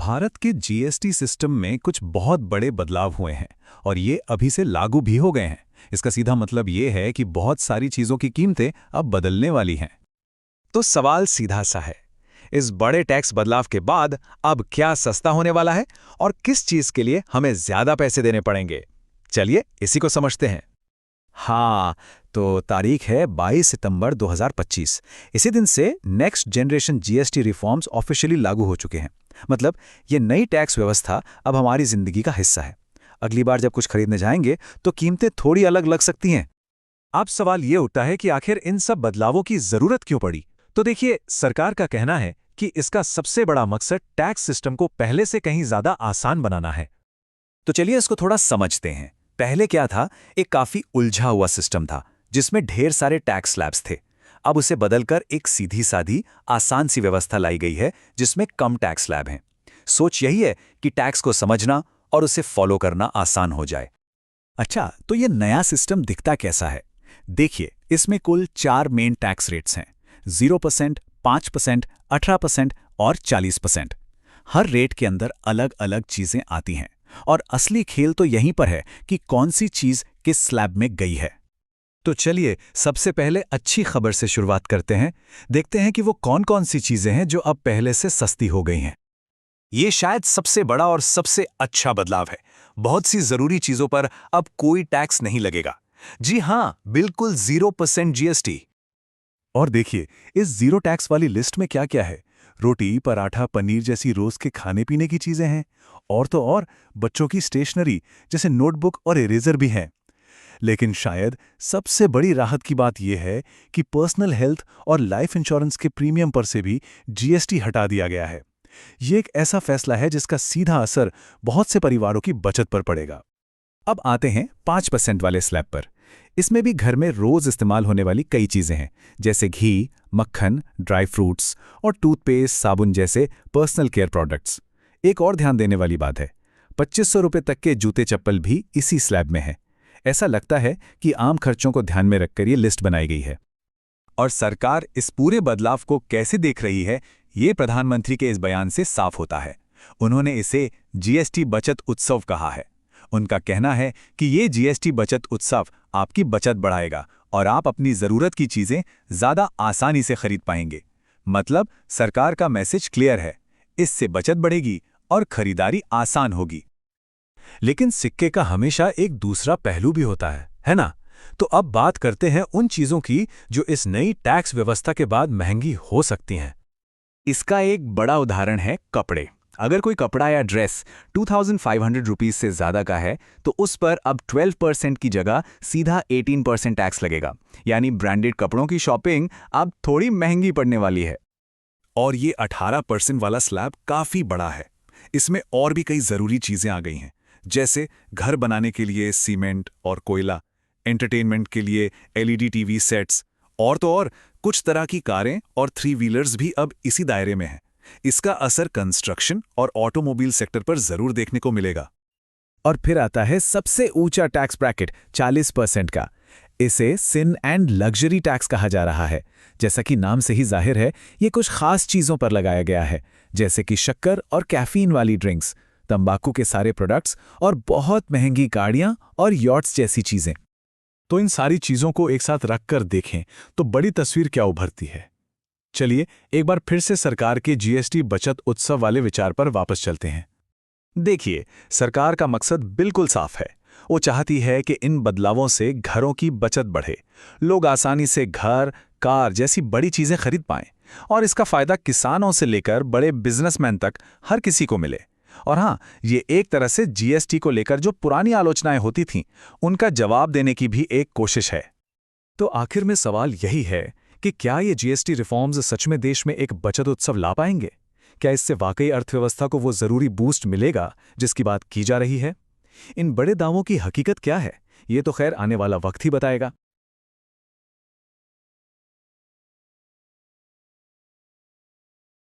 भारत के GST system में कुछ बहुत बड़े बदलाव हुए हैं और ये अभी से लागू भी हो गए हैं। इसका सीधा मतलब ये है कि बहुत सारी चीज़ों की कीमतें अब बदलने वाली हैं। तो सवाल सीधा सा है, इस बड़े टैक्स बदलाव के बाद अब क्या सस्ता होने वाला है और किस चीज के लिए हमें ज्यादा पैसे देने पड़ेंगे? चलिए इसी को समझते हैं। हाँ, तो तारीख है 22 सितंबर 2025। इसी दिन से next generation GST reforms officially लागू हो चुके हैं। मतलब ये नई टैक्स व्यवस्था अब हमारी जिंदगी का हिस्सा है। अगली बार जब कुछ खरीदने जाएंगे तो कीमतें थोड़ी अलग लग सकती हैं। अब सवाल ये उठता है कि आखिर इन सब बदलावों की जरूरत क्यों पड़ी? तो देखिए, सरकार का कहना है कि इसका सबसे बड़ा मकसद टैक्स सिस्टम को पहले से कहीं ज्यादा आसान बनाना है। तो चलिए इसको थोड़ा समझते हैं। पहले क्या था, एक काफी उलझा हुआ सिस्टम था जिसमें ढेर सारे टैक्स स्लैब्स थे। अब उसे बदलकर एक सीधी साधी आसान सी व्यवस्था लाई गई है जिसमें कम टैक्स स्लैब हैं। सोच यही है कि टैक्स को समझना और उसे फॉलो करना आसान हो जाए। अच्छा, तो ये नया सिस्टम दिखता कैसा है? देखिए, इसमें कुल 4 मेन टैक्स रेट्स हैं: 0%, 5%, 18% और 40%। हर रेट के अंदर अलग अलग चीजें आती हैं और असली खेल तो यहीं पर है कि कौन सी चीज किस स्लैब में गई है। तो चलिए सबसे पहले अच्छी खबर से शुरुआत करते हैं। देखते हैं कि वो कौन कौन सी चीजें हैं जो अब पहले से सस्ती हो गई हैं। ये शायद सबसे बड़ा और सबसे अच्छा बदलाव है। बहुत सी जरूरी चीजों पर अब कोई टैक्स नहीं लगेगा। जी हाँ, बिल्कुल 0% जीएसटी। और देखिए, इस जीरो टैक्स वाली लिस्ट में क्या क्या है। रोटी, पराठा, पनीर जैसी रोज के खाने पीने की चीजें हैं। और तो और बच्चों की स्टेशनरी जैसे नोटबुक और इरेजर भी हैं। लेकिन शायद सबसे बड़ी राहत की बात यह है कि पर्सनल हेल्थ और लाइफ इंश्योरेंस के प्रीमियम पर से भी जीएसटी हटा दिया गया है। ये एक ऐसा फैसला है जिसका सीधा असर बहुत से परिवारों की बचत पर पड़ेगा। अब आते हैं 5% वाले स्लैब पर। इसमें भी घर में रोज इस्तेमाल होने वाली कई चीजें हैं, जैसे घी, मक्खन, ड्राई फ्रूट्स और टूथपेस्ट, साबुन जैसे पर्सनल केयर प्रोडक्ट्स। एक और ध्यान देने वाली बात है, 2500 रुपये तक के जूते चप्पल भी इसी स्लैब में हैं। ऐसा लगता है कि आम खर्चों को ध्यान में रखकर ये लिस्ट बनाई गई है। और सरकार इस पूरे बदलाव को कैसे देख रही है, ये प्रधानमंत्री के इस बयान से साफ होता है। उन्होंने इसे जीएसटी बचत उत्सव कहा है। उनका कहना है कि ये जीएसटी बचत उत्सव आपकी बचत बढ़ाएगा और आप अपनी जरूरत की चीजें ज्यादा आसानी से खरीद पाएंगे। मतलब सरकार का मैसेज क्लियर है, इससे बचत बढ़ेगी और खरीदारी आसान होगी। लेकिन सिक्के का हमेशा एक दूसरा पहलू भी होता है ना? तो अब बात करते हैं उन चीजों की जो इस नई टैक्स व्यवस्था के बाद महंगी हो सकती हैं। इसका एक बड़ा उदाहरण है कपड़े। अगर कोई कपड़ा या ड्रेस 2500 रुपीज से ज्यादा का है तो उस पर अब 12% की जगह सीधा 18% टैक्स लगेगा। यानी ब्रांडेड कपड़ों की शॉपिंग अब थोड़ी महंगी पड़ने वाली है। और ये 18% वाला स्लैब काफी बड़ा है। इसमें और भी कई जरूरी चीजें आ गई हैं, जैसे घर बनाने के लिए सीमेंट और कोयला, एंटरटेनमेंट के लिए एलईडी टीवी सेट्स, और तो और कुछ तरह की कारें और 3 व्हीलर्स भी अब इसी दायरे में हैं। इसका असर कंस्ट्रक्शन और ऑटोमोबाइल सेक्टर पर जरूर देखने को मिलेगा। और फिर आता है सबसे ऊंचा टैक्स ब्रैकेट 40% का। इसे सिन एंड लग्जरी टैक्स कहा जा रहा है। जैसा कि नाम से ही जाहिर है, ये कुछ खास चीजों पर लगाया गया है, जैसे कि शक्कर और कैफीन वाली ड्रिंक्स, तंबाकू के सारे प्रोडक्ट्स और बहुत महंगी गाड़ियां और यॉट्स जैसी चीजें। तो इन सारी चीजों को एक साथ रखकर देखें तो बड़ी तस्वीर क्या उभरती है। चलिए एक बार फिर से सरकार के जीएसटी बचत उत्सव वाले विचार पर वापस चलते हैं। देखिए, सरकार का मकसद बिल्कुल साफ है। वो चाहती है कि इन बदलावों से घरों की बचत बढ़े, लोग आसानी से घर, कार जैसी बड़ी चीजें खरीद पाएं और इसका फायदा किसानों से लेकर बड़े बिजनेसमैन तक हर किसी को मिले। और हाँ, ये एक तरह से जीएसटी को लेकर जो पुरानी आलोचनाएं होती थीं, उनका जवाब देने की भी एक कोशिश है। तो आखिर में सवाल यही है कि क्या ये जीएसटी रिफॉर्म्स सच में देश में एक बचत उत्सव ला पाएंगे? क्या इससे वाकई अर्थव्यवस्था को वो जरूरी बूस्ट मिलेगा जिसकी बात की जा रही है? इन बड़े दावों की हकीकत क्या है, ये तो खैर आने वाला वक्त ही बताएगा।